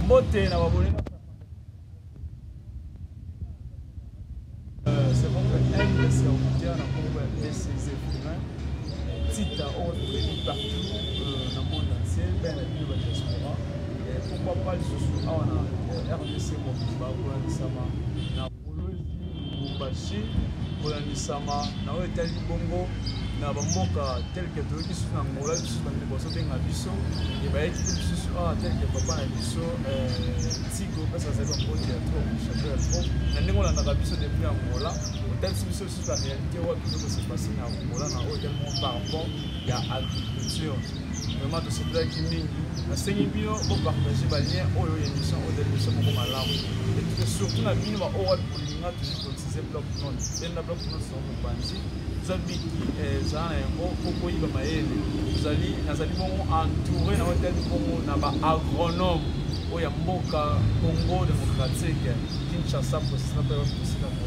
Mbote na babone. C'est bon que elle c'est au mondial na Congo ya PCZ Fourin. Tita on est partout dans le monde entier, ben la ville de diaspora. Et pourquoi pas sous on a RDC Mobiba pour la sama na Polozi Mubashi pour la sama na Otali Bongo na bamboka tel que to kisu na ngola kisu na liboso benga biso et ba équipe biso tel que papa na biso tigo pesa za bongo ya trop chaque trop na ndingo na biso depuis ngola tel biso sur la réalité wa biso que c'est passé na ngola na tellement par rapport ya agriculture vraiment de ce plat qui mingi na sengi bio pour partager ba lien oyo ya mission au de biso moko malamu et surtout na bino ba owa polinga toujours comme bloc non ben la bloc non sont banzi Zambiki zana yango koko yiba mayele nazali bongo entouré na hôtel bongo na ba agronome oya mboka Congo démocratique Kinshasa posina pa posina mo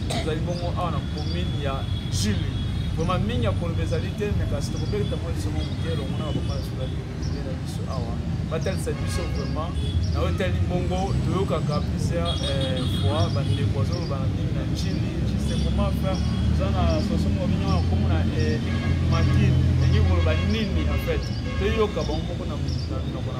nazali bongo ana commune ya Jili vraiment minya kolbezalité mais kasi to kopeka mo somo mutelo mona ba pas sur la ligne na biso awa batel service vraiment na hôtel bongo toyoka ka plusieurs fois bande bozo bandi na Jili c'est comment faire zana soso mo binyo comme na makine ni ko ba nini en fait toyoka bango ko na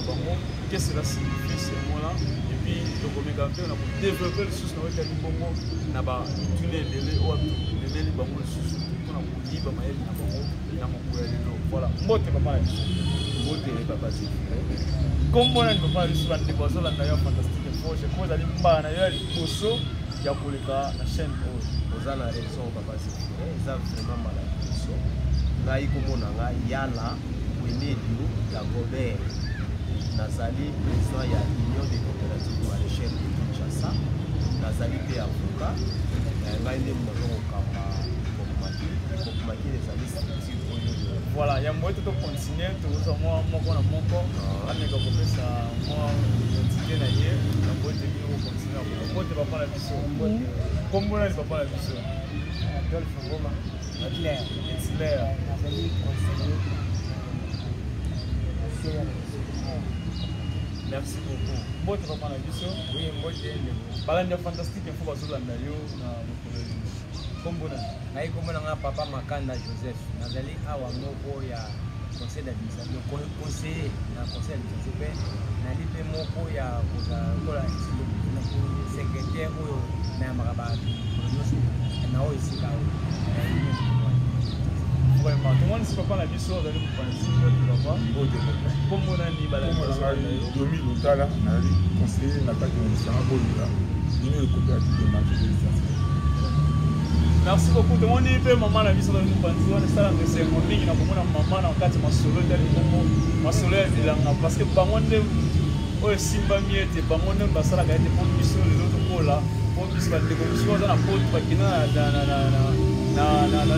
bango qu'est-ce que ça signifie ce mot là et puis to ko meka pe na ko développer le sous na hôtel bongo na ba tuner lele o lele bango sous na ko liba mayeli na bango na mo ko lelo voilà mbote papa mbote papa si comme on ne pas sur la bozo la d'ailleurs fantastique projet ko za limba na yo liboso ya koleka na chaîne ozana raison papa si ça vraiment malade ngai komona nga yala wenedio ya Robert nazali président ya union des coopératives maraîchères de Kinshasa nazali pe avocat ngai nde mozongo kamba kokumaki ezali structure oyo voilà ya mbote to continuer toza moko na moko ameka kopesa mwa identité na ye na mbote bino continuer mbote papa na biso mbote kombona ni papa na biso Adolphe Ngoma Hitler nazali conseiller merci beaucoup mbote papa na biso oui mbote balandi fantastique info bazolanda yo na mokolo kombona ngai kombona nga papa Makanda Joseph nazali awa moko ya conseil d'administration conseiller na conseil d'administration na lipe moko ya kola secrétaire oyo na makabaki na oyo sika vraiment tout le monde sait pas la biso d'aller pour penser papa comme on a dit balandi 2000 otala na conseiller na kati na mission bolinga union de coopérative de marché. Merci beaucoup. Tout le monde est maman la vie sur le pension, on est ça dans ces moments na komona maman na kati masolo tali bongo masolo ya bilanga parce que bangonde o simba miete bangonde basala ka ete pour biso les autres kola pour biso ba ndeko biso za na poto bakina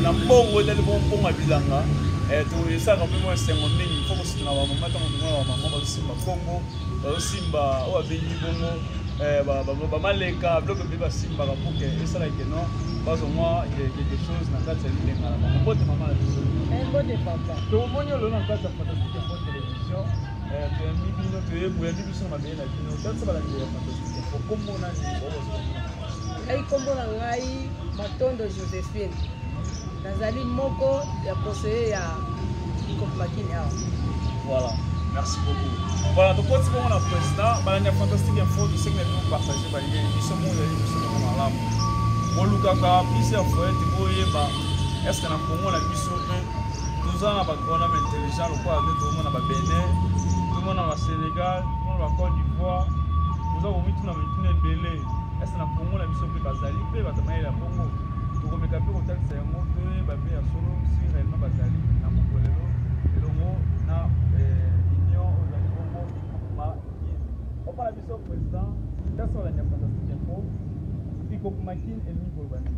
na mbongo tali bongo bilanga to ça quand même c'est mon mingi faut que c'est na maman tango ngwa maman ba simba Congo ba simba o abenyi bongo ba maleka bloc de ba simba ka pour que ça là que non pas au moins il y a quelque chose dans la télé on peut maman la biso bon papa to monyo lo na kata fantastique pour télévision to mi bino to e bu ya biso ma bela bino ça ba la fantastique pour comme on a dit ai kombo na ngai Matondo Josephine nazali moko ya conseiller ya Koplakin awa voilà merci beaucoup voilà to poti bon na président ba la fantastique info du segment nous partager ba lien biso mo ya biso mo malamu Bolukaka plusieurs fois boyeba est-ce que na Congo na biso nous avons ba gouvernement intelligent le quoi avec tout le monde na ba Bénin tout le monde na Sénégal tout le monde na Côte d'Ivoire nous avons mis tout na mitune belé est-ce que na Congo na biso pe bazali pe ba tamaye la Congo to ko meka pe hotel c'est mo pe ba pe ya solo si réellement bazali na mokolelo et le mot na union ozali Congo ma on parle biso président personne la fantastique info Ikopumakin et Nikolbani.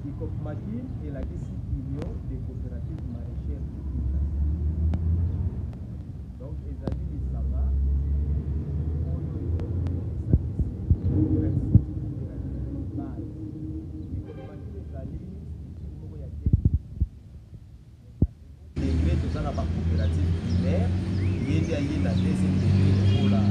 Ikopumakin est la union des coopératives maraîchères de Kinshasa. Donc, les amis du Sama, la coopérative primaire, il y a la deuxième degré pour la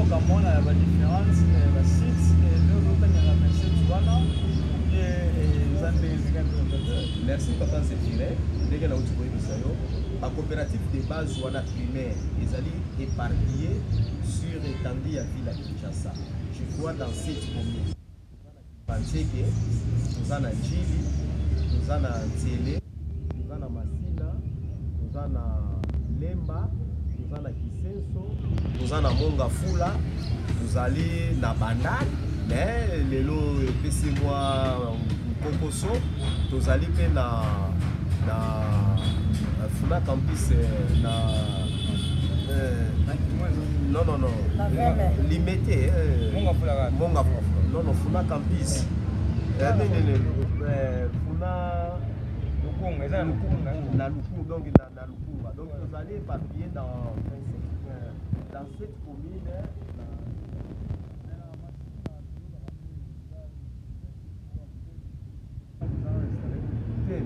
donc à mon la différence la site et le autant il y a la site voilà et zande merci papa Zéphiré ndenge na utuboyi bisayo la coopérative de base wana primaire ezali éparpillée sur étendue ya ville à Kinshasa je vois dans cette commune Panseke toza na Njili toza na Nzele toza na Masina toza na Lemba toza na Kisenso toza na Mongafula tozali na Bandali mais lelo epesi mwa Kokoso tozali pe na Funa campus non limité Mongafula non Funa campus Funa na Lukunga donc na Lukunga donc vous allez éparpiller dans cette commune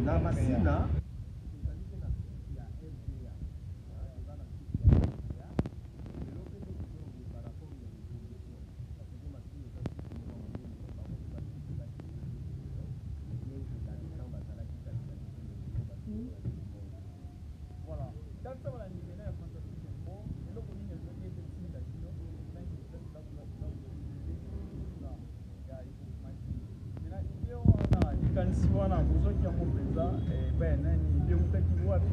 na Masina wana kuzoki yango mpenza nani eutaki wapi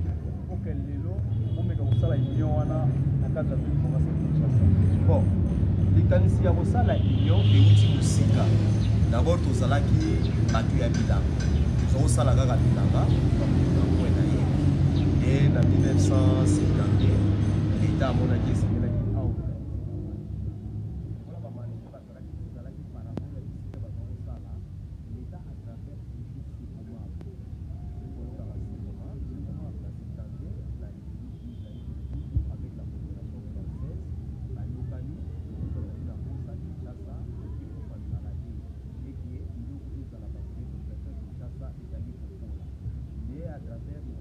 oke lelo omeka kosala union wana na kati ya ville province ya Kinshasa. Bon, likanisi ya kosala union euti mosika d'abord tozalaki bato ya bilanga tozokosala kaka bilanga bamoto na ye e na 1950 leta amonaki esengelaki awa mpona bamanike bazalaki parapole ya bisika bazokosala leta à travers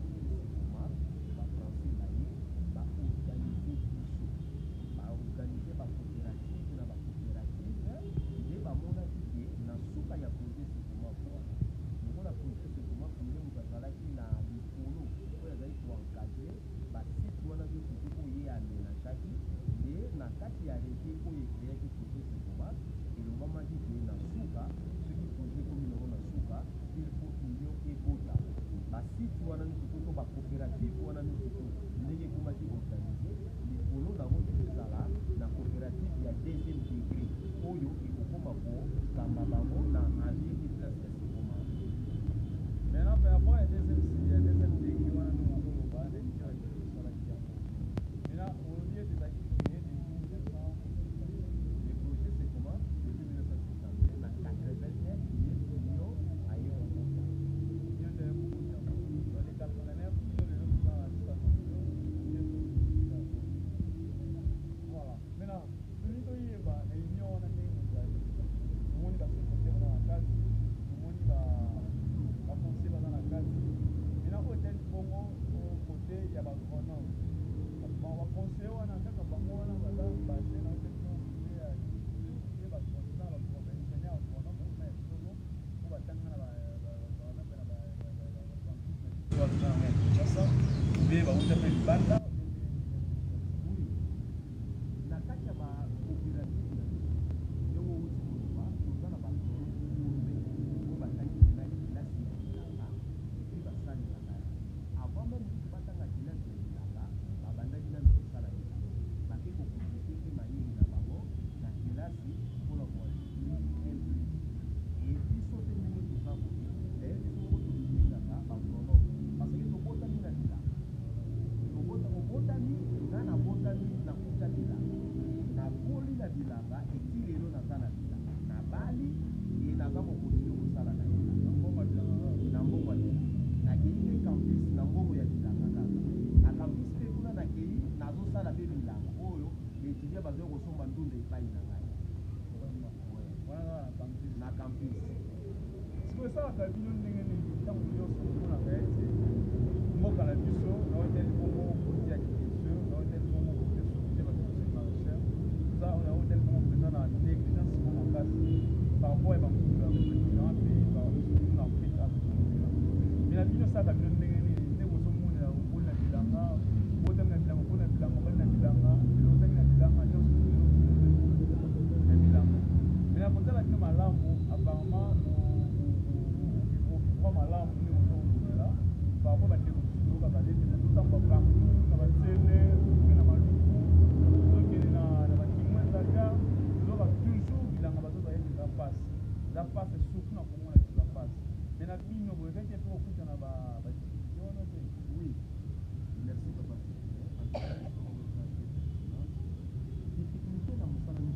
Hotel saka bino ndenge nini nde bozomona okona bilanga botami na bilanga okona bilanga bali na bilanga bilo otami na bilanga nyonso na bilanga me na kotala bino malamu apparemment okikwa malamu nde ozolobela par rapport bandeko mosusu okaka lete tozotamba partout na basele oke na maluku tozokende na bakingwa ezaka tozoka toujours bilanga bazoka yete eza pasi eza pasi surtout na komona eza pasi me na bino boyekaki mpe kokuta na badifficulté wana te Oui, merci papa. Difficulté dans mon salon,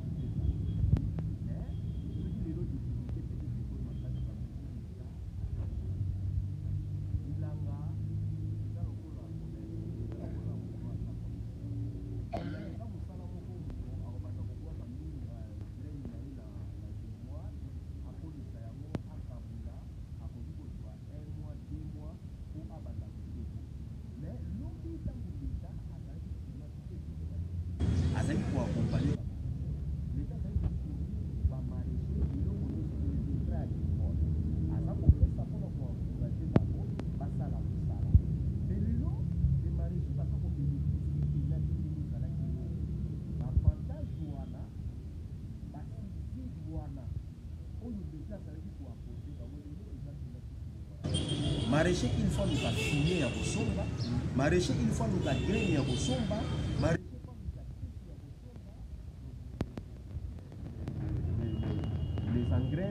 mais je dis les autres difficultés peut-être pour ma classe comme Ilanga, c'est dans le cours là, azali pour accompagner l'État azali pour bamaraîcher biloko nyonso eza très agricole aza kopesa mpona koencourage bango basala mosala me lelo bamaraîcher baza kobénéficie eza ndenge ezalaki baavantage wana basubside wana oyo l'État azalaki koapporte bango lelo eza mpena maraîcher une fois luka fumier ya kosomba maraîcher une fois luka graine ya kosomba les engrais,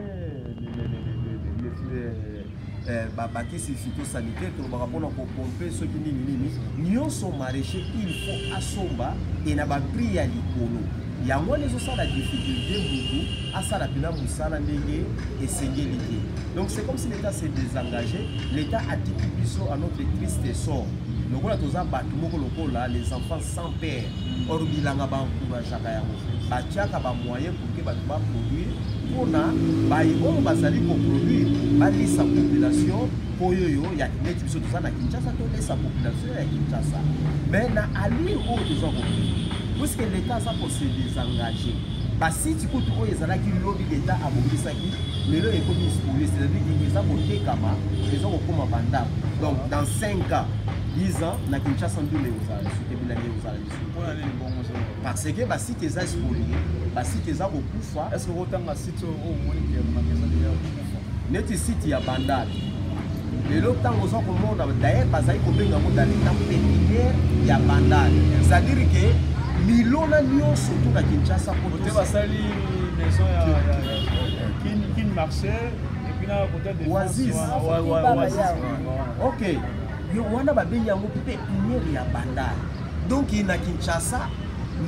bakisi phytosanitaire tolobaka mpona kopompe soki nini nini nyonso maraîcher il faut asomba e na baprix ya likolo yango wana ezosala difficulté butu asala mpena mosala ndenge esengeli te. Donc c'est comme si l'État s'est désengagé, l'État atiki biso à notre triste sort. Lokola toza bato moko lokola les enfants sans père or bilanga baencourageaka yango batiaka bamoyen pour que bato baproduire mpona bayibomo bazali koproduire balisa population oyoyo ya neti biso toza na Kinshasa tolesa population ya Kinshasa mais na allure oyo toza koproduire puisque l'État aza kose désengagé basiti kutu oyo ezalaki lobi l'État abomisaki lelo ekomi spoilé c'est-à-dire que eza kotekama eza kokoma bandako. Donc dans 5 ans 10 ans na Kinshasa ndule ozala soki bilanga ozala lisusu parce que basite eza spolié basite eza kokufa. Est-ce que otanga site oyo omoni ke makeza ya kokufa neti site ya bandali lelo ntango oza komona d'ailleurs bazali kobenga ngo dans l'état pépinière ya bandali c'est-à-dire que milona nyonso to na Kinshasa kote basali maison ya kin Marcel et puis na côté de Oasis. Ok yo wana babengi yango pépinière ya bandali donc na Kinshasa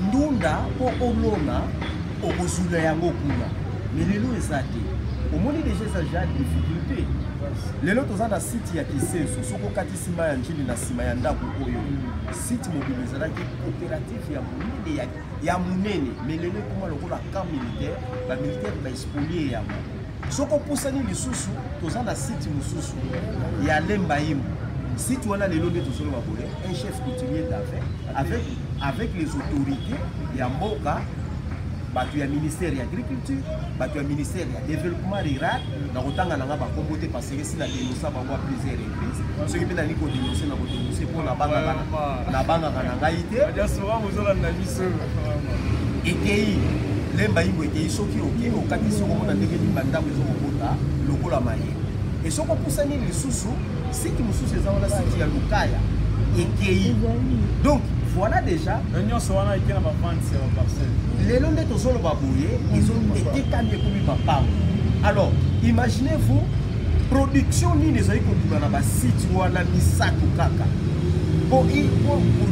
ndunda po olona okozula yango kuna mais lelo eza te omoni déjà eza ja difficulté lelo toza na site ya Kisenso soko kati sima ya njili na sima ya ndako oyo site mobile ezalaki coopérative ya munene mais lelo ekoma lokola camp militaire bamilitaire baexpolie yango soko pusani lisusu toza na site mosusu ya Lembaïmbo site wana lelo nde tozoloba boye un chef coutumier d'affaires avec les autorités ya mboka bato ya ministère ya agriculture bato ya ministère ya développement rural na kotanga nanga bakombo te parce que si na dénoncer bango à plusieurs reprises soki mpe nali kodénoncer na kodénoncer mpo nabangaka na ngai te ekei Lembaïmbo ekei soki oke okatisi okomona ndenge bandako ezokokota lokola mayele e soko opusani lisusu siki mosusu eza wana siki ya Lukaya ekei donc voilà déjà nyonso wana eke na bavandi ya baparcelle lelo nde tozoloba boye etekami ekomi bapango. Alors imaginez-vous production nini ezali kobima na basite wana misato kaka pour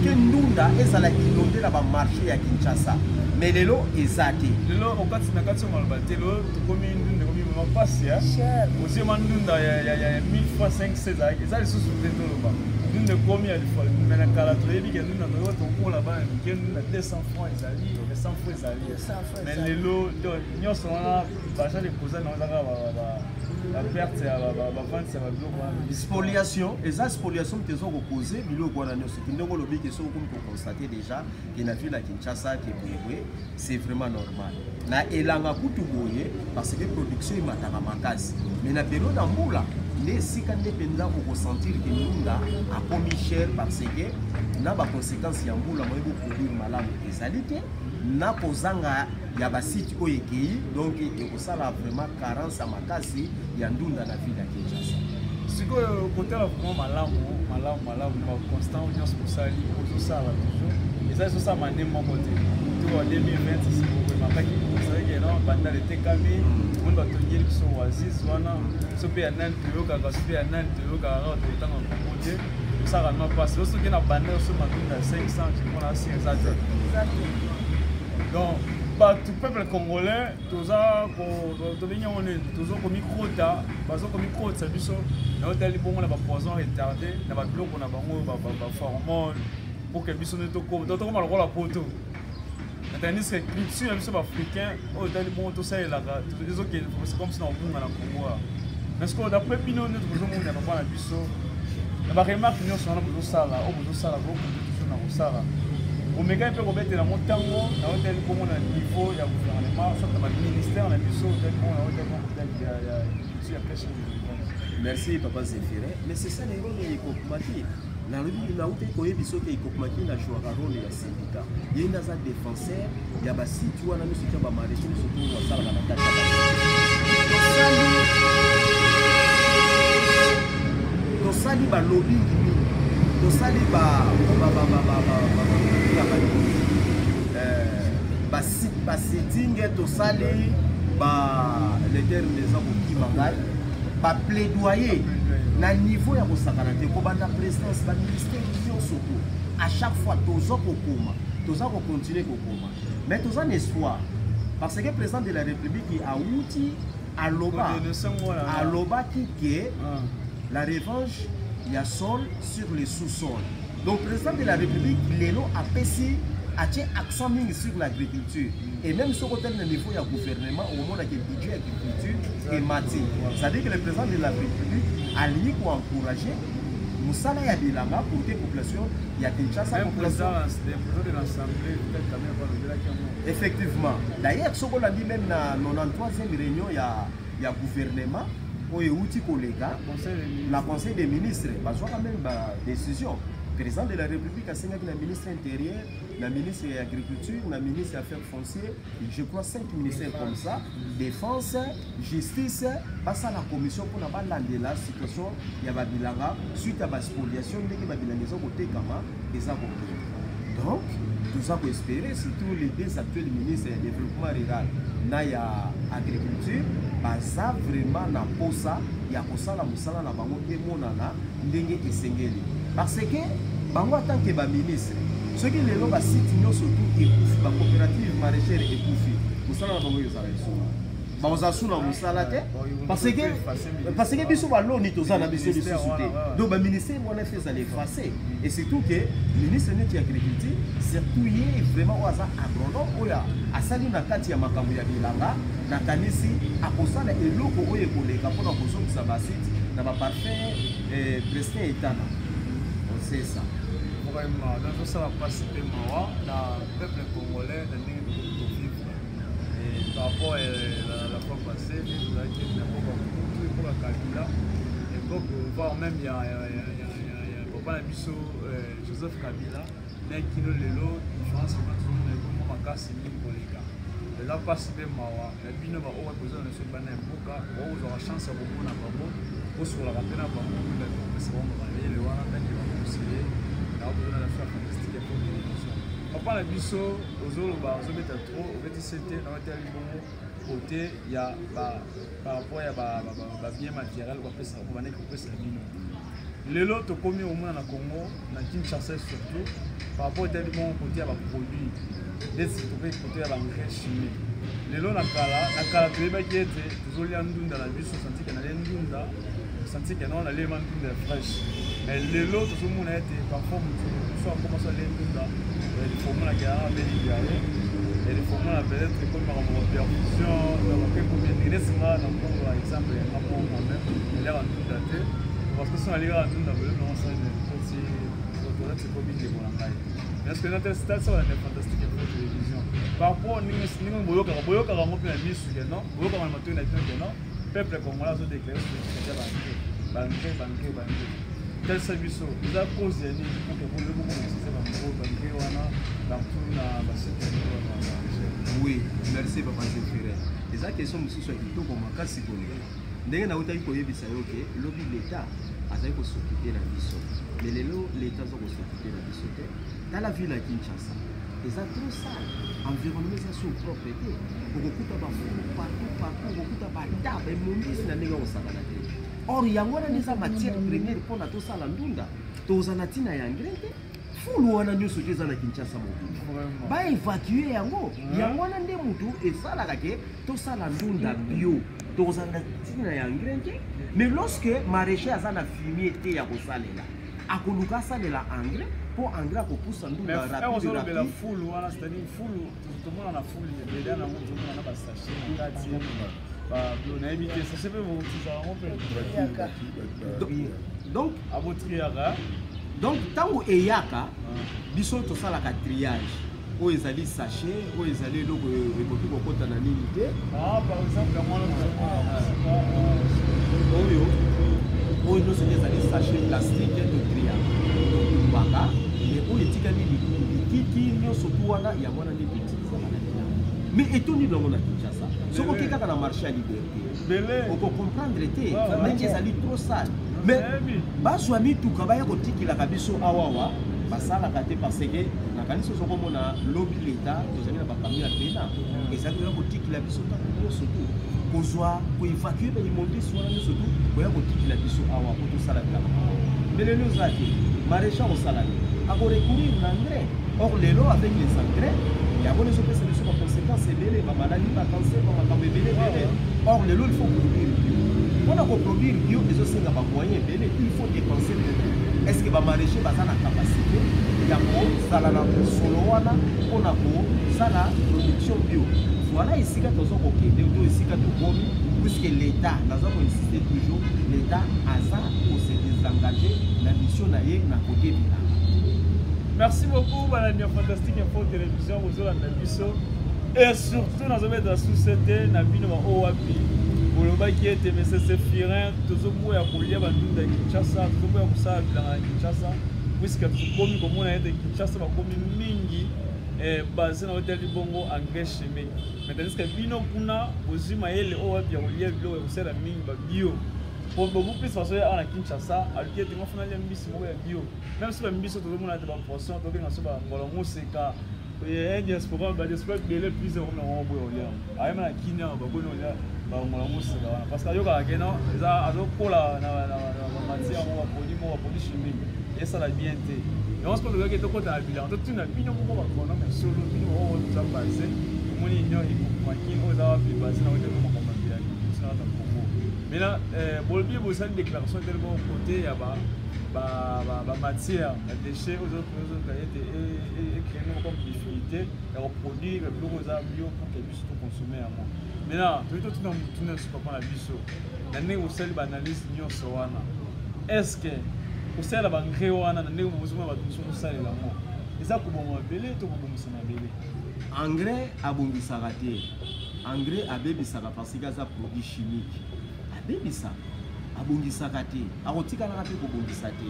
que ndunda ezala inonde na bamarché ya Kinshasa mais lelo eza te lelo okati na kati maloba te lelo tokomi ndunda ekomi mapasi ya osiema ndunda ya 1000 francs 5 eza lisusu te toloba ndunda ekomi ya lifola mais na kala toyebi ke ndunda toyo tokola bana mike ndunda 200 francs ezali 100 francs ezali mais lelo nyonso wana bacha deposa na ozaka la perte ya bavandi ya babiloko wana spoliation eza spoliation tezo kopoze biloko wana nyonso ndenge olobi ke soki okomi kokonstate déjà ke na ville ya Kinshasa ke boyeboye c'est vraiment normal na elanga kutu boye parce que production emataka makasi mais na période ya mbula nde sika nde mpenza okosentir ke ndunda akomi cher parce que na baconséquence ya mbula moyebi produire malamu ezali te na kozanga ya basite oyo ekei donc ekosala vraiment carence ya makasi ya ndunda na ville ya Kinshasa. sikoyo kotala vraiment malamu baconstant nyonso kosali ozosala toujours eza ezosala nde moko te tour 2020 sikokoemakaki osalaki ena banda letekami moni batongeli biso oasis wana so mpe ya nani toyokaka so mpe ya nani toyokaka kaka toyotanga kongo te osaka nima mpasi oso oke na banda oso matunda 500 mpona asi eza te donc bato peuple congolais tobengi yango nini tozokomikota bazokomikotisa biso naotali bongo na bapoison retardé na babiloko na bango baformone pour que biso nde tokoma lokola poto tandis que culture ya biso baafricain oyo otali bongo tosalelaka ezokende comme si na obunga na kongo mais sikoyo d'après bino nde tozomona papa na biso na baremarque nyonso wana bozosala oyo bozosala bokonde toujours na kosala omekani mpe kobetela mo ntango naotali bongo na niveau ya gouvernement soit na baministère na biso otali bongo naotali bongo ya culture ya pêche. Merci papa Zéphiré, mais c'est ça les rôles de Ekokmaki. Na lobi na uté koyebi soki Ekokmaki na jouer rôle ya syndicat. Il y a un défenseur, il y a ba site wana no soki ba maraîcher surtout na sala na kata. Tosali ba lobby ngimi. Tosali ba sitting tosali ba les termes des hommes qui mangal. Ba plaidoyer na niveau ya kosakana te ko banda présidence ba ministère nyonso to à chaque fois tozo continuer kokoma mais toza un espoir parce que le président de la République a outi aloba qui la revanche ya sol sur les sous-sols. Donc le président de la République lelo a pesi a tient accent sur l'agriculture et même sur le niveau du gouvernement au moment où le budget agriculture est maté. C'est-à-dire que le président de la République a lié pour encourager Moussala ya Bilanga pour que la population y a Kinshasa population de l'Assemblée effectivement. D'ailleurs ce qu'on a dit même dans la 93e réunion il y a gouvernement où il y a outil collègue la conseil des ministres bah soit quand même décision. Le président de la République a signé avec le ministre intérieur, le ministre de l'Agriculture, le ministre des Affaires foncières, je crois 5 ministères comme ça, défense, justice, passe à la commission pour la situation, il y a Babilanga, suite à la spoliation, il y a Babilanga, donc, nous avons espéré, surtout les deux actuels ministres du développement rural, Naya agriculture, ça vraiment n'a pas ça, il y a ça la musala na bango et monana, ndenge esengeli. Parce que, bango en tant que ministre, ceux qui les ont cité surtout écoufi, la coopérative maraîchère écoufi, musala na bango yozala iso. Bazasuna musala te parce que biso balo ni tozana biso société. Donc ba ministère on a fait ça les effacer et surtout que ministre de l'agriculture surtout yé vraiment oza agronome oya asali na kati ya makambo ya bilanga na kanisi akosala eloko oyo koleka pona kozongisa basite na ba parfait presque etana. On sait ça. Vraiment dans ça va participer moi dans peuple congolais dans par rapport à la fois passée, nous avons dit l'époque à Kabila, l'époque voire même il y a Papa Nabiso, Joseph Kabila, mais qui nous l'élo, différence c'est pas toujours le moment à casser pour les gars. Et là, participer Mawa, et puis nous avons posé dans ce banane Boka, où vous aurez chance à vous prendre un bambou, ou sur la rapine à bambou, c'est bon, on va aller le voir, on va conseiller, là on va faire fantastique pour l'émission. Papa Nabiso, aux autres, on va trop, on va c'était dans le côté, il y a par rapport à bien matériel, on va faire ça, on va faire ça. Les lots commis au moins dans le Congo, dans Kinshasa surtout, par rapport à mon côté à produit, des côté à l'engrais chimique. Les lots dans la cala, tu es qui était, toujours les andounes dans la vie, senti qu'il y a des ndunda, senti qu'il y a des mandounes fraîches. Mais les lots, tout le monde a été parfois, soit comment ça les ndunda. Il faut que la guerre et il faut que la peut-être comme ma perfusion, combien de laissement dans par exemple un rapport moi-même, il y a un tout daté parce que si on allait à tout daté, on s'en est petit, c'est comme il est bon là. Mais est-ce que notre stade ça va être fantastique pour la télévision. Par rapport nous boyoka rango pe na misu que non, boyoka ma matin na non, peuple congolais a déclaré sur le bangré talisa biso eza cause ya nini pour que bolo bokomesisa bangré wana partout na basite oui merci papa Zéphiré eza question mosusu ya kitoko makasi kone ndenge nautaki koyebisa yo ke lobi l'état azali kosokipe na biso mais lelo l'état aza kosokipe na biso te dans la ville ya Kinshasa eza trop sale environnement eza so propre te okokuta bafulu partout okokuta badaba emondisi na ndenge okosakana te or yango wana eza matière première mpona tosala ndunda tozala ntina ya engrais te fulu wana nyonso te eza na Kinshasa mobile baévacue yango yango wana nde motu esalaka ke tosala ndunda bio tozala ntina ya engrais te mais lorsque maraîcher aza na fumier te ya kosalela akoluka asalela engrais pour engrais akopusa ndunda rapide fulu wana c'est-à-dire fulu tomona na fulu ebele na moto na basachet na kati nayebi te sachet mpe bokotisa yango mpe donc abotriaka donc ntango eyaka biso tosalaka triage oyo ezali sachet oyo ezali eloko ekoki kokota na nini te par exemple oyo nyonso ezali sachet plastique totriaka tobaka mais oyo etikali likiki nyonso tu wana yango wana nde toutilisaka na tina mais etoni nango na Kinshasa soki oke kaka na marché ya liberté okocomprendre te ndenge ezali trop sale mais bazwa mituka baya kotikilaka biso awawa basalaka te parce que nakanisi ozokomona lobi l'état tozali na bakami ya pena ezali koya kotikila biso ntango nyonso tu kozwa koévacue baimondisi wana nyonso tu koya kotikila biso awa po tosala bilaka mais lelo oza te maraîcher akosala te akorecourir na engrais or lelo avec les engrais yango ezopesa biso baconséquence ebele bamaladi bacancer bamakambo ebele or lelo il faut produire bio mpona koproduire bio ezosenga bamoyen ebele il faut dépenser est ce que bamaraîcher baza na capacité ya kozala na solo wana mpona kosala production bio voilà esika toza kokende to esika tokomi puisque l'état naza koinsiste toujours l'état aza kose désengagé na mission na ye na côté bilanga. Merci beaucoup balani ya Fantastique Info Télévision bozolanda biso et surtout nazometa susete na bino ba owapi bolobaki ete M. Zéphirin tozomoya kolia bandunda ya Kinshasa tozomoya kosala bilanga ya Kinshasa puisque tokomi komona ete Kinshasa bakomi mingi basé na hôtel Bongo engrais chimique mais tandis que bino kuna bozima yele owapi ya kolia biloko ya kosala mingi ba bio pour beaucoup plus façon à Kinshasa aluki ete ngofuna lia mbisi moko ya bio même si ba mbisi tozomona ete ba poisson tokenga so ba ngolongo seka diaspora ba diaspora bele plus comme na ngombo olia ayema na Kenya ba bono olia ba ngolongo seka wana parce que yoka kena eza azokola na matière mo ba produit chimique et ça la bien te et on se peut que toko ta bilan to tuna bino mo ba kono mais solo bino o za basé moni nyo ikomakini o za bi basé na hôtel mo ko mabia c'est na ta Congo. Maintenant, bolbi vous avez une déclaration tellement côté ya ba matière, les déchets aux autres et créer comme difficulté et reproduire le plus bio pour que puisse tout consommer à moi. Maintenant, tout dans tout ce qu'on a vu sur l'année où c'est l'analyse nyo soana. Est-ce que au sein de la banque wana l'année où vous avez tout ça et la mort. Et ça comment on appelle tout comment on appelle. Engrais abombisaka te. Engrais abebisaka parce que ça produit chimique. Abebisa abongisaka te akotikalaka mpe kobongisa te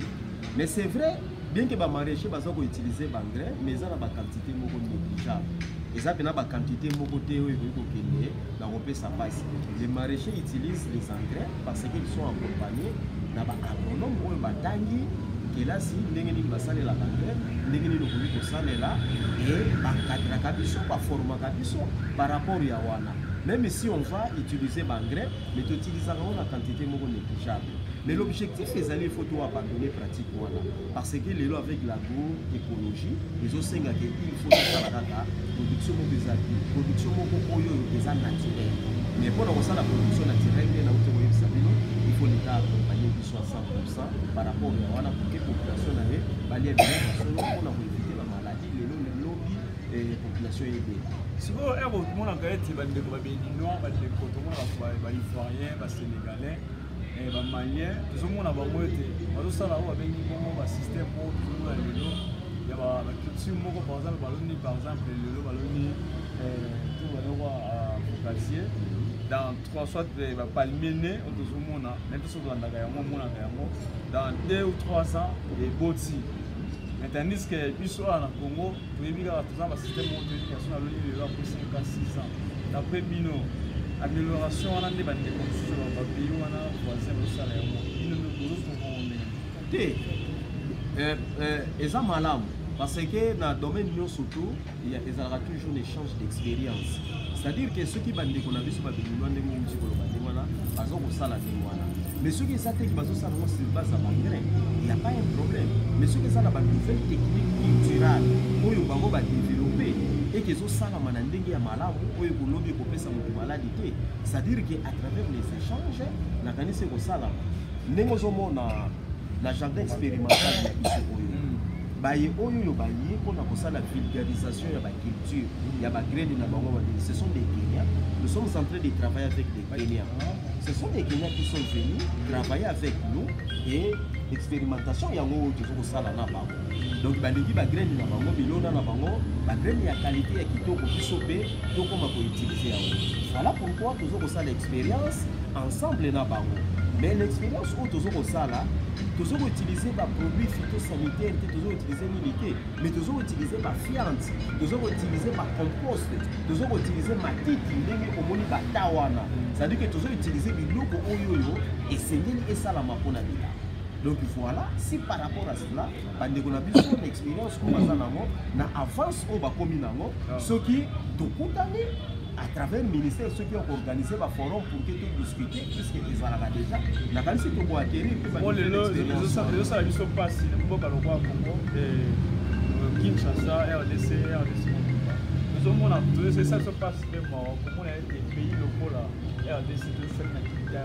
mais c'est vrai bien que bamaraîcher baza koutilize baengrais mais eza na baquantité moko négligeable eza mpe na baquantité moko te oyo ekoki kokende na kopesa mpasi. Les maraîchers utilisent les engrais parce qu'ils sont accompagnés na baagronome oyo batangi kelasi ndenge nini basalelaka engrais ndenge nini okoki kosalela e bakadraka biso baformaka biso par rapport ya wana. Même si on va utiliser l'engrais, mais tu utilises la quantité négligeable. Mais l'objectif, c'est qu'il faut abandonner la pratique. Parce que les lois avec l'agroécologie, les autres il faut faire la production des agriculteurs, production des naturelle. Mais pour la production naturelle, il faut l'État accompagner à 100% par rapport à la population pour éviter la maladie, les lobbies et la population aidée. Si vous avez un monde en Gaëti, vous avez des Béninois, des Ivoiriens, des Sénégalais, des Maliens, tout le monde a été. Tout ça, avec un système pour tout le monde. Il y a une culture, par exemple, le ballon, tout le monde a focalisé. dans 3 soit palmier on te zoomona même si on a dans 2 ou 3 ans et boti tandis que biso na Congo toyebi kaka toza ba système d'éducation aloni lelo après 5 ans 6 ans d'après bino amélioration wana nde bande konsusu ba pays wana voisin bosala yango bino eza malamu parce que dans le domaine surtout il y a toujours l'échange d'expérience. C'est-à-dire que ceux qui bandent qu'on a vu sur ma vidéo, mais ceux qui savent que c'est il n'y a pas un problème. Mais ceux qui savent la nouvelle technique culturelle, où ils vont développer et qu'ils ont ça la manandingue à malade, où ils vont développer sa maladie. C'est-à-dire qu'à travers les échanges, la canisse est au salam. Nous avons un jardin expérimental. Baye oyo baye pour la vulgarisation de la culture, il y a des graines na bango, ce sont des Kenyans. Nous sommes en train de travailler avec des Kenyans. Ce sont des Kenyans qui sont venus travailler avec nous et l'expérimentation il y a toujours ça là bango. Donc balingi ba graines na bango, bilona na bango, ba graines ya qualité ya kitoko kisope, to comme ko utiliser. Voilà pourquoi toujours ça l'expérience ensemble na bango. Mais l'expérience où toujours ça là toujours utiliser des produits phytosanitaires, toujours utiliser l'unité, mais toujours utiliser ma fiante, toujours utiliser ma compost, toujours utiliser ma titi, au moni batawana. C'est-à-dire que toujours utiliser le logo oyoyo et c'est et ça la mapona bila. Donc voilà, si par rapport à cela, on a besoin d'expérience comme ça na avance au bas commun ce qui tout à travers le ministère, ceux qui ont organisé le forum pour que tout discuter, puisqu'ils ont déjà la qualité de bois acquérir. Bon, les autres, ils sont passés, les Congo, Kinshasa, RDC. Nous avons tous ces ça se passe même comment les pays locaux là, RDC de cette activité,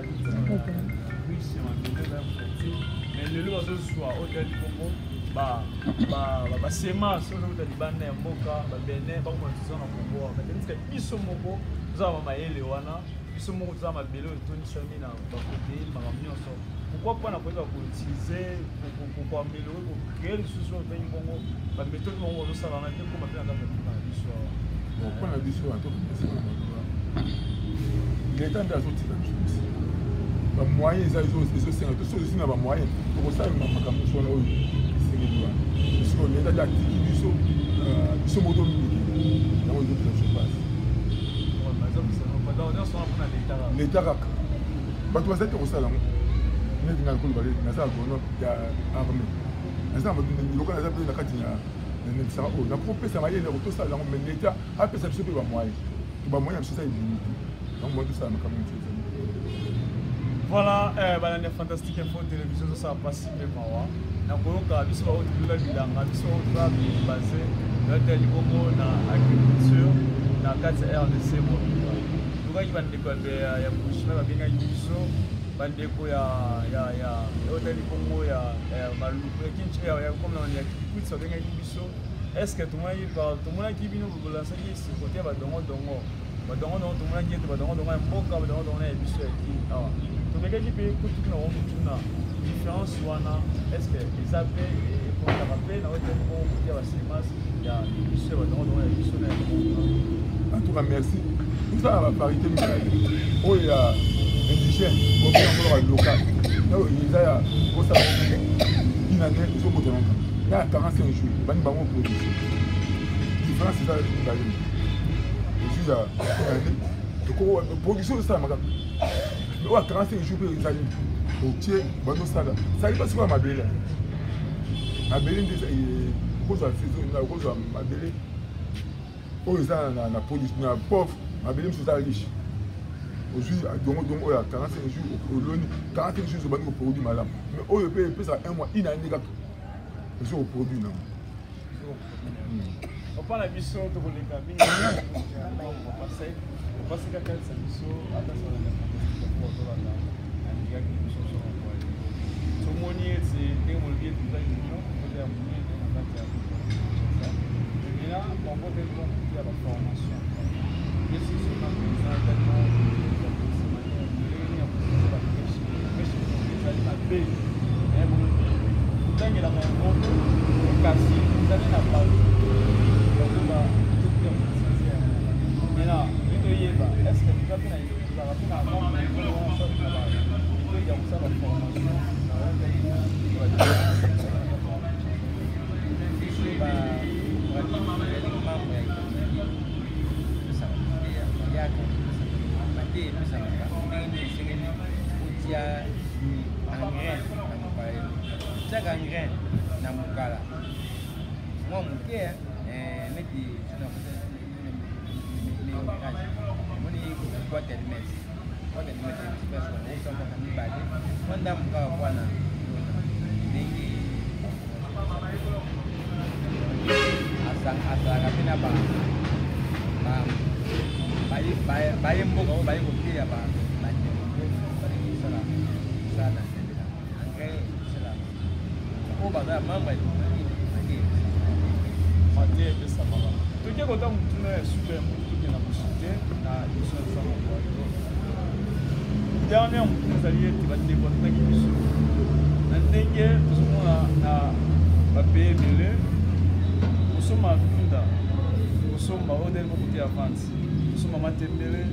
mais le lot de soir au delà du Congo, semence oyo libanda ya mboka babene bakomonisa na Congo mais biso moko tozala mayele wana biso moko tozala mabele oyo tonisami na baprotéine makambo nyonso pourquoi mpona koyeba koutilize koaméliorer kocréer lisusu oyo bengi bongo baméthode moko bazosala na te koma mpe na kaka na biso awa mpona biso leta nde azotika biso bamoyen eza ezosenga tososi na bamoyen tokosalela makambo nyonso wana oyo parce que l'État a dit qu'ils sont motomisés. Dans les autres surfaces. L'État a dit que les gens voilà, la fantastique info télévision, ça passe bien. Nakoyoka biso baotulula bilanga biso oyo basé na Congo na agriculture na kati ya RDC mobimba tokaki bandeko ya bushima babengaki biso bandeko ya hôtel Congo ya maluku ya kinchi ya comme ya kikuti babengaki biso est-ce que tomonaki bino bolansaki côté badongo tomonaki ete badongo ya mboka badongo ya biso ya kini awa tobengaki mpe kutuki na womutuna différence wana est-ce que les AP et pour la rappeler dans votre pour dire la sémence il y a monsieur en tout cas merci tout ça la parité oh il y a indigène au bien local non il y a ça une année ils sont montés il y a 45 jours bani bango production différence c'est ça d'ailleurs et puis la production ça ma mais à 45 jours ils allaient ok, bon ça là. Ça n'est pas sur ma belle. Ma belle est cause à saison, cause à ma belle. Oh ça na production na pauvre, ma belle c'est ça riche. Aujourd'hui donc on a 45 jours au long 45 jours sur le produit madame. Mais oh il peut ça un mois une année gâteau. Sur le produit non. On parle à mission de les cabines. On passe qu'à quel ça mission à la Tomoni c'est des mobiliers de la union, de la monnaie de la matière. Et là, on va devoir faire la formation. Et c'est ce qu'on a est-ce que Dernièrement, nous allions développer une mission. Nous sommes à PML, nous sommes à Funda, nous sommes à Odel Mokoté Avance, nous sommes à Matembele,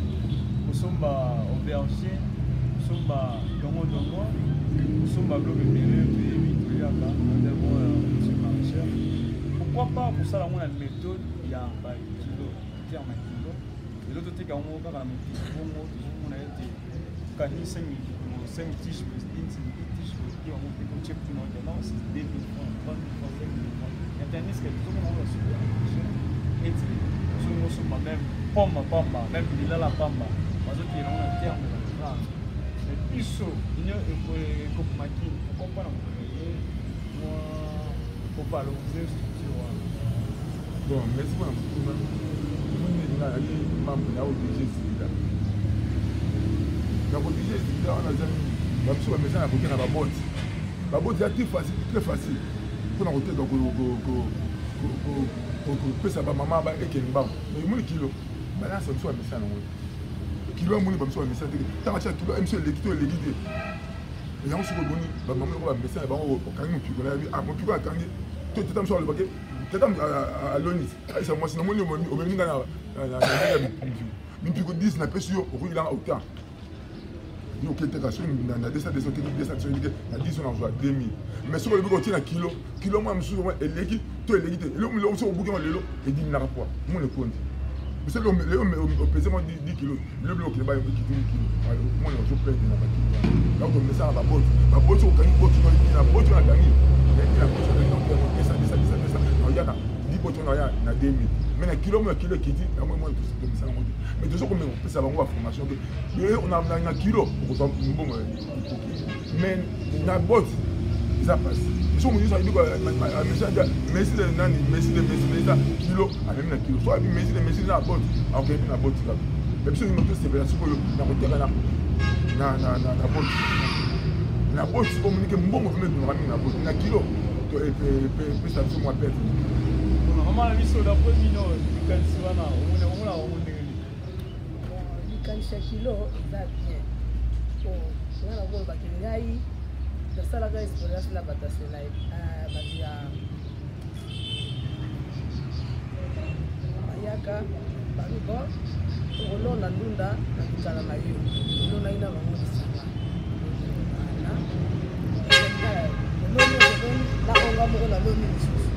nous sommes à Auberger, nous sommes à Dongo Dongo, nous sommes à Bloc Mele, puis Yaka, nous avons M. Marcheur. Pourquoi pas pour ça, la méthode, il y a un kilo, terme kilo, et l'autre côté, quand on a un kilo, on a été. Quand nous sommes 5 tiges, on a check tout le monde, c'est 2 000 francs, 3 000 francs, 5 000 francs. Il y a un disque, tout le monde a super. Et nous sommes même pamba, même la pamba. Parce que nous avons un terme de la mais plus chaud, il y a un peu de maquille. Pourquoi pas pour valoriser ce structure. Bon, merci beaucoup. Nous avons na protéger là on a jamais même si on met ça à côté na ba botte très facile pour na côté donc pesa ba maman ba ekeni ba mais mon kilo balance on soit message na kilo mon ba soit message tant chaque kilo monsieur l'équité et on se reboni ba maman ba message ba on quand nous pico là ah mon pico quand tout tam sur le baquet tout à l'onis ça moi sinon mon au même na mi pico 10 na pesi yo ko il a autant nous qui était caché dans des salles de santé des salles de 10 on a 2000 mais sur le bureau tient kilo moi monsieur et l'équipe tout l'équipe le on se bouger le et 10 000 rapport moi le compte parce que le pesement 10 kilos le bloc qui va qui 10 kilos moi je peux être là on met ça à la botte au cani botte la botte on a gagné mais la botte on ça il y a 10 bottes on a na 2000 mais un kilo qui dit moi tout ça mais toujours comme on peut savoir formation que on a un kilo bon mais la botte ça passe si on dit ça il dit mais si le nani mais si ça kilo à même un kilo soit mais si la botte ok la botte là même si on peut se faire sur la côté là na botte communique bon mouvement de ramener la botte na kilo peut ça sur moi perdre on a vu sur la position quand c'est là on likanisa kilo eza bien nga na kolobaki ngai nasalaka expérience na batasela bato ya bayaka babi bon tokolonda ndunda na mikala na yo tolonai na bango lisanga naonga moko na lomi lisusu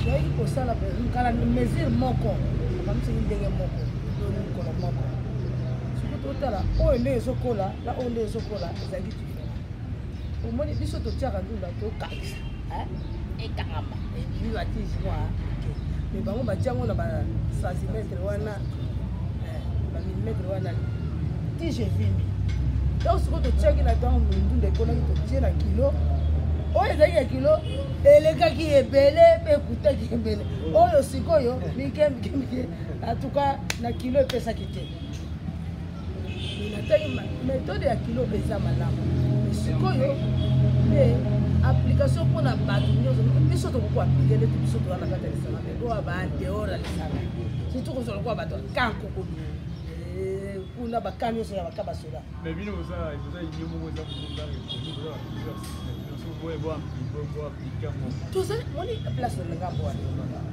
toyaki kosala kala mesure moko bakamisaki ndenge moko loni mikolo moko totala oyo nde ezokola na oyo nde ezokola ezalaki différent omoni biso totiaka ndunda tokangisa ekangama ebimi batigi mwa mais bango batiango na bacentimetre wana bamilimetre wana tige evimbi donc sikoyo totiaki na ntango ndunda ekonaki totie na kilo oyo ezalaki ya kilo elekaki ebele mpe ekutaki ebele oyo sikoyo mikemike atuka na kilo epesaki te méthode ya kilo eza malamu sikoyo nde application mpona bato nyonso biso tokoki aplike neti biso toza na kati ya lisanga me oyo baandehors ya lisanga surtout kozala kwa bato kankoko kuna bakami so ya bakaba soda mais bino ça il mo za munda tout ça moni place na ngambo wana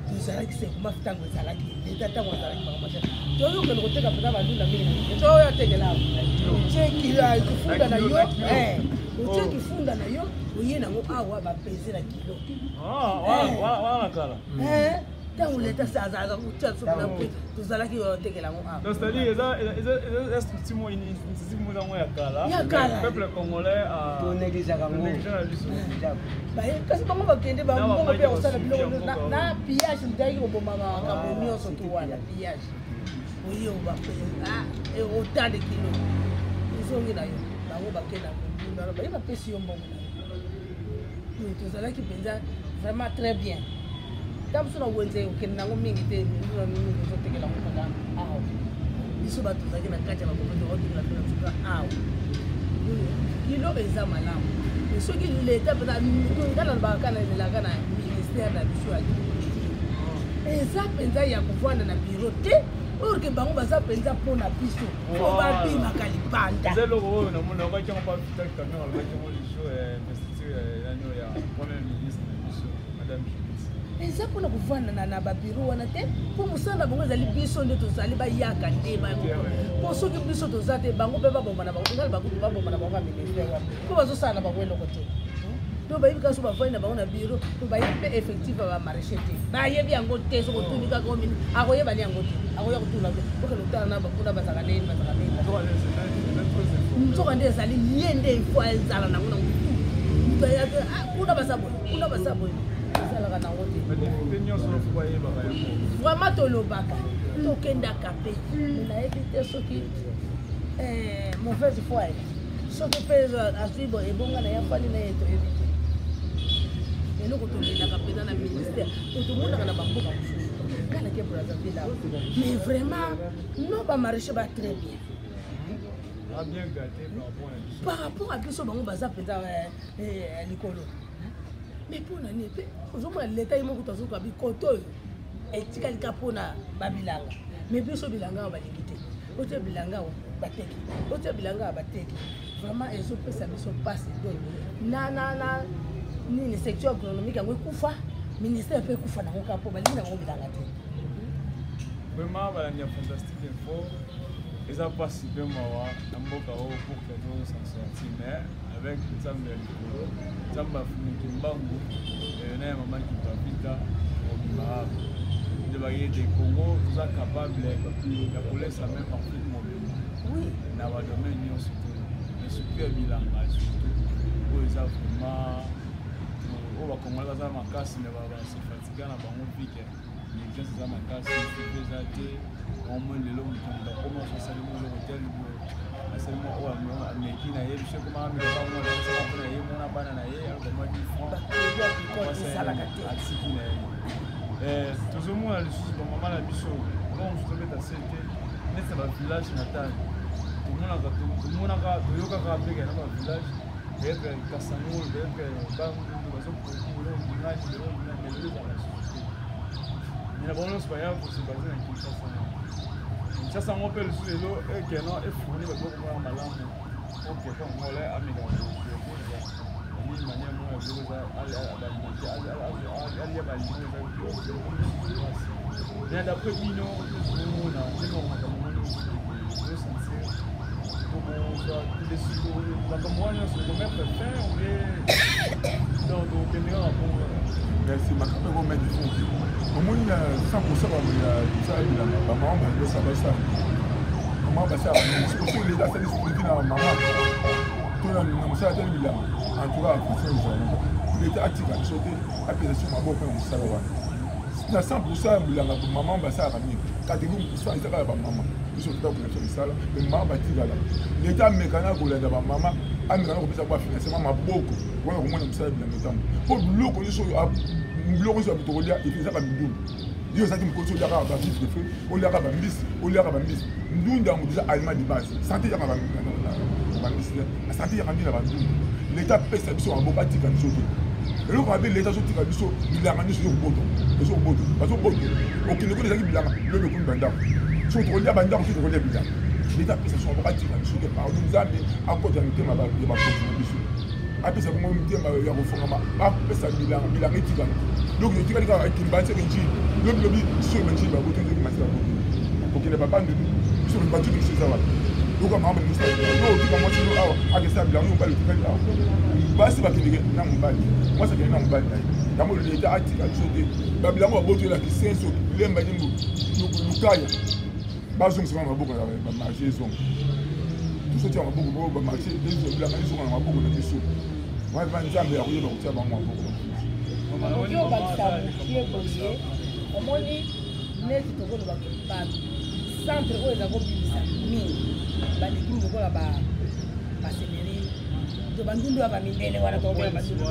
tout ça qui c'est comment tango ça qui l'état tango ça qui mama cha to yo ke ko teka pata bandu na mimi to yo tegela cheki la kufunda na yo ucheki funda na yo uyena ngo awa ba pesera kilo wala kala tango l'état ça uthatsu na tuzala ki yo tegela ngo awa donc c'est-à-dire est structure initiative mo ya kala peuple congolais a to negeza kango kasi bango bakende bango pe osala biloko na pillage ndaki koboma makambo nyonso to wana pillage oyo bape autant de kilo ezongi na yo bango bakenda mbunda baye bapesi yo mbongo na yo tozalaki mpenza vraiment très bien ntango so na wenze okende nango mingi te mingi ozotekela ngo kaka awa biso bato tozalaki na kati ya bakomete otekela mpe na tuka awa kilo eza malamu soki leta pena ngana baka na elaka na ministère na biso ya eza mpenza ya kovanda na biro te orke bango baza mpenza mpona biso po babimaka libanda eloko oyo namona okakiango mpa vitaki camion alobaki liso investiture yanio ya premier ministre na biso madame eza mpona kovanda na babiro wana te mpo mosala bango ezali biso nde tozali bayaka nde mpo soki biso toza te bango mpe baboma na bango tozali bakutu baboma na bango ya ministère wana mpo bazosala na bango eloko te to bayebi kaka so bavandi na bango na biro to bayebi mpe effectif ya bamaraché te bayebi yango te soki otuni kaka omini akoyebani yango te akoya kotuna te okende kotala na bakuna bazaka nini bazaka nini nzoka nde ezali ye nde ifo ezala nango nango kuna basa boye kuna basa boye ezalaka nango te vraiment tolobaka tokendaka mpe nayebi te soki mauvaise foi soki mpe azwi boye ebonga na yafani na ye toyebi te eloko tolendaka mpenza na ministère to tomonaka na bamboka mosusu kalake brazzaville awa mais vraiment no bamaraché ba très bien par rapport à biso bango baza mpenza likolo mais mpona nini mpe ozomona leta ye moko tozoka bikoto oyo etikalika mpona babilanga mais biso bilanga awa balingi te otia bilanga awa bateki otia bilanga awa bateki vraiment ezopesa biso mpasi na nini secteur économique yango ekufa ministère mpe ekufa nango kaka mpo balingi nango bilanga te vraiment balandi ya fantastique info eza mpasi mpe mawa na mboka oyo pour que tosansorti mais avec nzambe ya likolo nzambe afuniki mbangu na ya mama kipavita mobima nde bayede congo toza capable ya kolesa même afrique mobima na badomaine nyonso te mais surtout ya bilanga surtout oyo eza vraiment oyo bakongolais baza makasi me basefatika na bango pike négligence eza makasi fipe eza te omoi lelo mokonda koma osalimo eloko te asalimo oyo ameki na ye biso koma amiloko mona mpona ye mona bana na ye alobamaki franc-atiki na ye tozomona lisusu bamama na biso mosusu tobeta se te neti na bavillage natali tomonaka toyokaka mpeka na bavillage peut-être Kasangol, peut-être Bangu, mais la balance pas là pour se baser dans Kinshasa. Kinshasa on peut le sous-élo et que non est fourni avec beaucoup de malades. Ok, quand on l'a amené dans le d'une manière moins mais d'après Pino, on merci, ma carte va mettre du fond. Au moins, il y a 100% de la maman, ça va ça. Maman, ça va. C'est pour les dates de la maman. Tout le monde, ça a été là. En tout cas, il était actif à sauter, à pied sur ma boîte, on s'en va. Na 100% bilanga pour maman basa rami 80% ezaka ba maman biso tota population misala mais maman batigala l'état mekana kolenda ba maman amekana kopesa kwa financement maboko wana komona misala bilanga tambo po biloko nyonso biloko nyonso bitokolia ezaka bidulu yo zaki mkoso oliaka ba vif de feu oliaka ba mbisi ndunda yango déjà aliment de base santé yaka ba mbisi santé yaka ndina ba ndunda l'état pesa biso maboko atika biso te eloko abe leta azotika biso bilanga nyonso ezokoboto okende koni ezalaki bilanga lobe komi bandako so tokolia bandako so tokolia bilanga l'État apesa so bakatira biso ke pardon nzambe akota mitema ya bakontina biso apesa bango mitema ya kofongama apesa bilanga etikana donc etikali kaka ekimbanseke njili lobi so manjili bakotonzeki masi bakokende babande biso batuki biso eza wapi yoka makambo limusa otika mwasi no awa akesa bilanga mobali otikali awa basi bakendeke na mobali mwasi akende na mobali na ye yango l'État atika biso te babilanga babotoyelaki senso lemba nyimbo lukaya bazongisa maboko na bamarché ezonga tosotia maboko bao bamarché bilanga ezonga na maboko na biso wana nzambe akoyeba kotia bango maboko oki obakisa mokie boye omoni neti tokoloba centre oyo eza kobimisa mingi baleki lokola baseleri to bandundu ya bamindele wana tokobela bandundu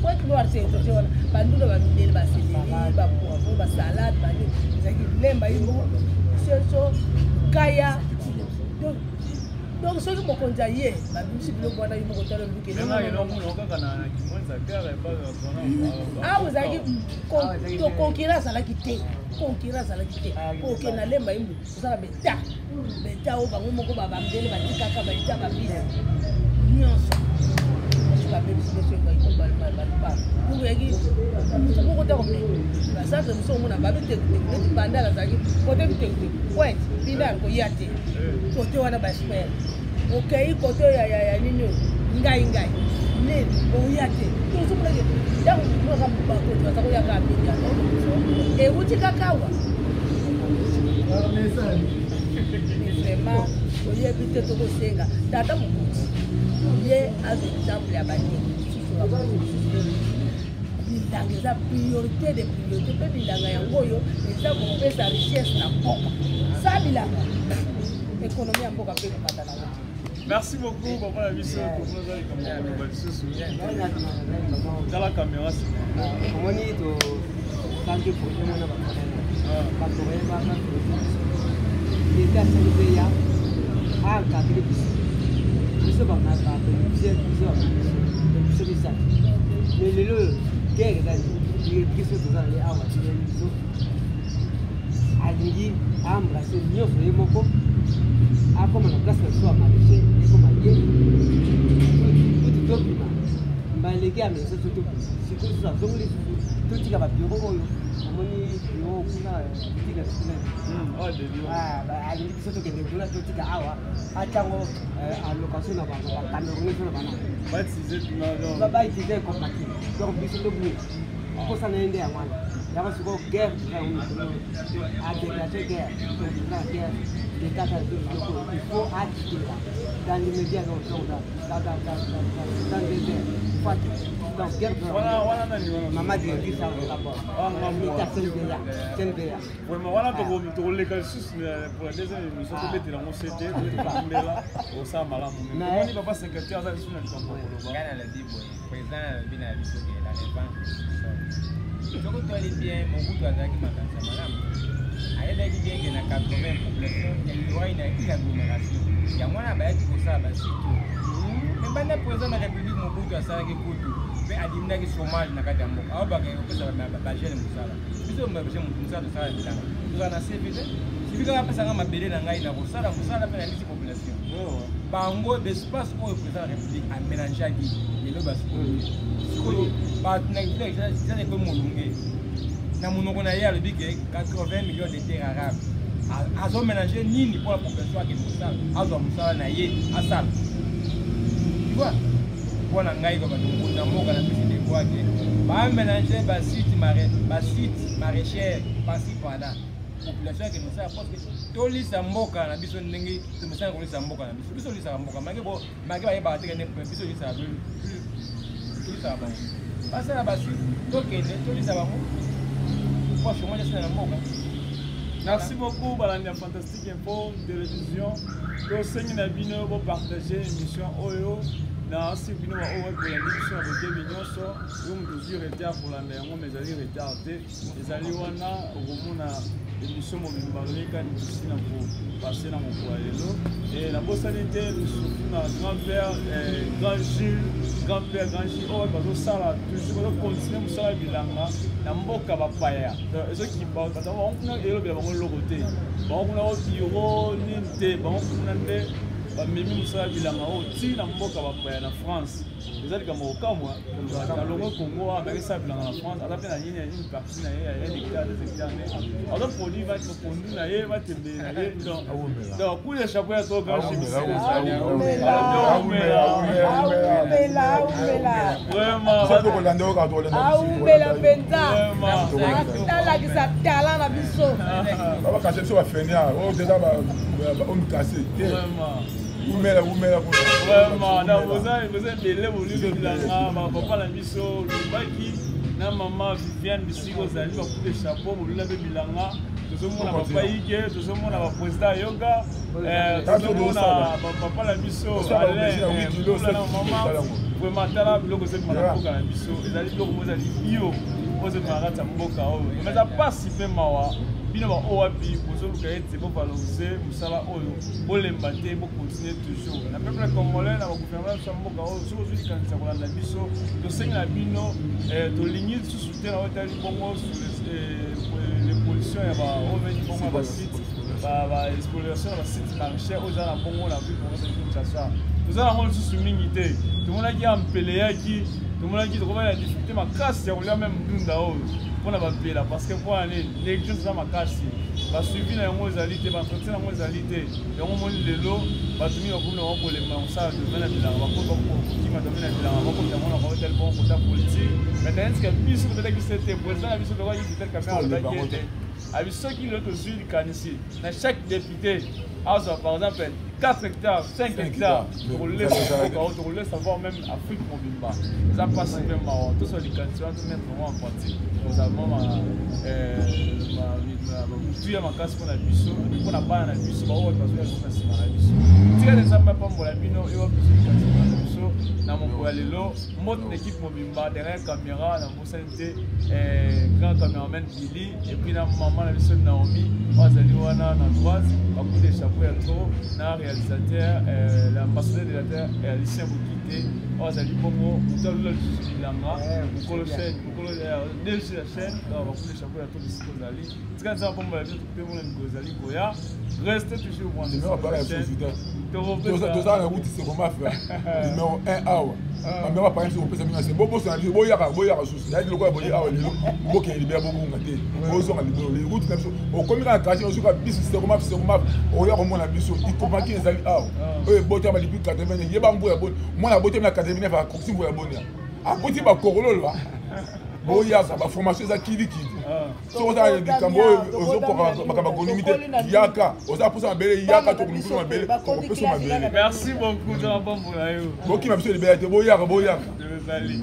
po etuloarseetote wana bandundu ya bamindele baseleri bapoivro basalade bani ezalaki lemba yimbo so kaya donc soki mokonzi aye babimisi biloko wana yo moko tala awa ezalaki concurrence azalaki te po okende na lemba yimbo osala beta oyo bango moko bamindele batikaka baita babisi nyonso bacentre mosu omona babitekuteki neti bandala azalaki kote bitekuteki pointe bindala koya te kote wana baespere okei kote ya nini oyo ngai nini oya te tosomonake ntango moka bakoti baza koyaka mingi ewuti kaka awa vraiment oyebi te tokosenga tata mokonzi ye azwi exemple ya bandeko bilanga eza priorité de priorité mpe bilanga yango oyo eza kopesa richesse na mboka sa bilanga économie ya mboka mpe komata nango. Merci beaucoup, papa la mission. Dans la caméra, c'est comment on dit tant que pour nous on a pas l'État s'est à cadrer biso banaka biso bisatu mais lelo guerre ezali biso tozali awa biso alingi aembrase nyonso ye moko akoma na place na biso ya maraîcher ekoma ye tuti tobima mbaleki ya mesa so tobima sikoyo so azongoli totika babiro oyo amoni biro kuna tika alingi biso tokende kuna totika awa atango allocation na bango bacamerounais na bana bautilize compati donc biso tobimi mposa na ye nde ya wana yango sikoyo guerre adégage guerre guerre d'état il faut agir dans l'immédiat dans les airs donc guerre maman de ça d'abord l'État c'est vraiment voilà to legal sus pour la deuxième émission to betela mo c'était mbela au sa malamu mais papa secrétaire ça sur le campo ngana la bibo président bina biso ke la levant soko to ali bien mon goût azaki makanza malamu ayebaki bien ke na 80 population ya loi na agglomération ya mwana bayaki kosala basito mais banda président de la république mobutu asalaki kutu mpe adiminaki chômage na kati ya mboka awo bakopesa bagene mosala biso mosala tosala bilanga tozala na cvt sifika bapesanga mabele na ngai na kosala mosala mpe na lisi population bango d'espace oyo président de la république amélangeaki lelo basikoyo bato na eza ekwe molunge na monoko na ye alobi ke 80 millions de terre arabe azomélange nini mpo la population akende mosala azwa mosala na ye asala vois mpo na ngai kaka na mboka na pesi de kwake bamélange basite maraîchère pasi pada population akende mosala parce que tolisa mboka na biso ndenge tomesana kolisa mboka na biso biso lisaka mboka make bayebaka teke nde biso lisaka bango basala basite tokende tolisa bango. Merci beaucoup, Balania Fantastique Info, télévision. Nous sommes partager l'émission Oyo. na si bino ba owe pour la mission de 2 millions so yo mutuzwi retard pour la yango mais ezali retard te ezali wana okomona émission mobimba leka nisina pour passer na mokolo lelo et la bosani te surtout na grand-père grand Jules grand-père grand Jules owe bazosala toujours continuer mosala bilanga na mboka bapaya ezoki bato bakuna elobela bango loko te bakuna o bureau nini te bakuna nde bamemi mosala bilanga oyo ntina mboka bapaya na France eza likambo kokamwa alongo Congo amekisa bilanga na France aza mpe na nini ya nini parti na ye ya hectare des hectares aza produit bapondu na ye batembele na ye donc coup de chapeau ya to grand aumela mpenza atalakisa tala na biso bakase biso bafenia oyo deja omikase vraiment na boza ebele bolulu bilanga bapapa na biso lobaki na mama Viviane bisiko ozali bacoup de chapeau bolula mpe bilanga tozomona papa ike tozomona baprésident yoga tozomona bapapa na biso alain mama vraiment tala biloko ezokima na mboka na biso ezali biloko mo ezali bio ozokima kati ya mboka oyo mais eza pasi mpe mawa bino ba owapi bozoluka ete bovalorize mosala oyo bolemba te bocontinue toujours na peuple congolais na bagouvernement ya mboka oyo soki ozwi likanisa kolanda biso tosengela bino tolingi lisusu te na otali bongo sur les pollution ya baoveni bongo ya basite baexploration ya basite marché oyo eza na bongo na ville bongo kinshasa toza nango lisusu mingi te tomonaki ya mpeleyaki tomonaki tokomana na difficulté makasi ya kolia meme ndunda oyo mpona bapela parce que mpona nini négligence eza makasi basuivi na yango ezali te baentretien na yango ezali te yango moni lelo bato mingi bakomi na bango kolemba mosala domaine ya bilanga bakokima domaine ya bilanga bakomitango na bango tel bon kota politique maintenant eske biso tobetaki se te président na biso tokaki vitel kamera alobaki ete abi soki lelo tozwi likanisi na chaque député azwa par exemple 4 hectares, 5 hectares, pour laisser savoir même Afrique mobimba. Ça passe même marrant. Tout ça, les candidatures, tout mettre vraiment en pratique. Nous avons ma casse pour la biso, pour la balle à la biso, on va passer à la biso. Tu as des amis pour la bino, et on va passer la biso. Dans mon poilelo, mon équipe mobimba, derrière caméra, dans mon santé, grand caméraman Billy, et puis dans maman la biso Naomi, on va aller voir dans droite, on va couper des chapeaux à trop. Réalisateur, l'ambassadeur de la terre, Lucien Boukité, Ozali Bongo, Moutoula Bilanga, Moukolo chaîne, Moukolo déjà la chaîne, on va couper les chapeaux à tous les Kozali. C'est quand ça, on va dire tout le monde Kozali Goya. Restez toujours au rendez-vous. Tout ça, la route, c'est comment faire. Numéro 1 hour. On va pas sur le PC. Bobo, c'est un peu Boyara, Boyara, il y a le quoi, Boyara, Bobo qui est libéré, Bobo, les routes comme ça. Au commun à Kachi, on se fait bis, c'est comment, on y a au moins la mission. Il faut marquer les alliés. Eux, Botia m'a dit plus 80 ans. Il y a pas un bon. Moi, la Botia m'a 80 ans, va coxer pour la bonne. À côté, va Corolo, là. Boyaka, la formation, ça qui dit. Si on a des cambos, aux autres, Yaka, aux apôtres, Yaka, tout le monde, merci beaucoup, Jean-Baptiste. Bon, qui m'a fait libérer, Boyaka. Je vais aller.